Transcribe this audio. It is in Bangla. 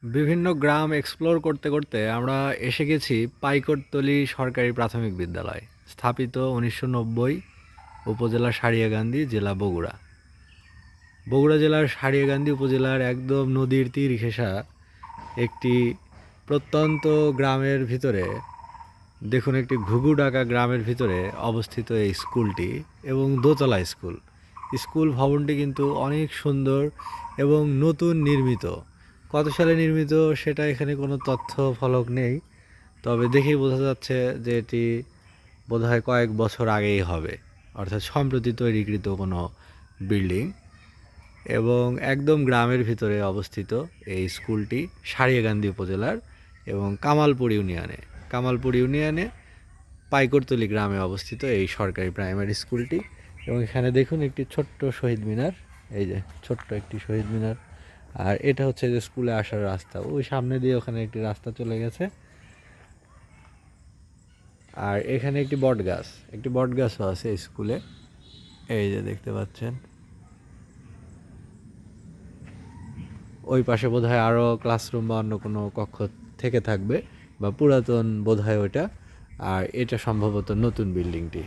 বিভিন্ন গ্রাম এক্সপ্লোর করতে করতে আমরা এসে গেছি পাইকরতলী সরকারি প্রাথমিক বিদ্যালয়, স্থাপিত 1990, উপজেলা সারিয়াকান্দি, জেলা বগুড়া। বগুড়া জেলার সারিয়াকান্দি উপজেলার একদম নদীর তীর ঘেঁষা একটি প্রত্যন্ত গ্রামের ভিতরে, দেখুন, একটি ঘুঘু ডাকা গ্রামের ভিতরে অবস্থিত এই স্কুলটি, এবং দোতলা স্কুল। স্কুল ভবনটি কিন্তু অনেক সুন্দর এবং নতুন নির্মিত। কত সালে নির্মিত সেটা এখানে কোনো তথ্য ফলক নেই, তবে দেখেই বোঝা যাচ্ছে যে এটি বোধহয় কয়েক বছর আগেই হবে, অর্থাৎ সম্প্রতি তৈরিকৃত কোনো বিল্ডিং। এবং একদম গ্রামের ভিতরে অবস্থিত এই স্কুলটি সারিয়াকান্দি উপজেলার এবং কামালপুর ইউনিয়নে পাইকরতলী গ্রামে অবস্থিত এই সরকারি প্রাইমারি স্কুলটি। এবং এখানে দেখুন একটি ছোট্ট শহীদ মিনার, এই যে ছোট্ট একটি শহীদ মিনার। আর এটা হচ্ছে যে স্কুলে আসার রাস্তা, ওই সামনে দিয়ে ওখানে একটি রাস্তা চলে গেছে। আর এখানে একটি বট গাছও আছে স্কুলে, এই যে দেখতে পাচ্ছেন। ওই পাশে বোধহয় আরও ক্লাসরুম বা অন্য কোনো কক্ষ থেকে থাকবে, বা পুরাতন বোধহয় ওইটা। আর এটা সম্ভবত নতুন বিল্ডিংটি।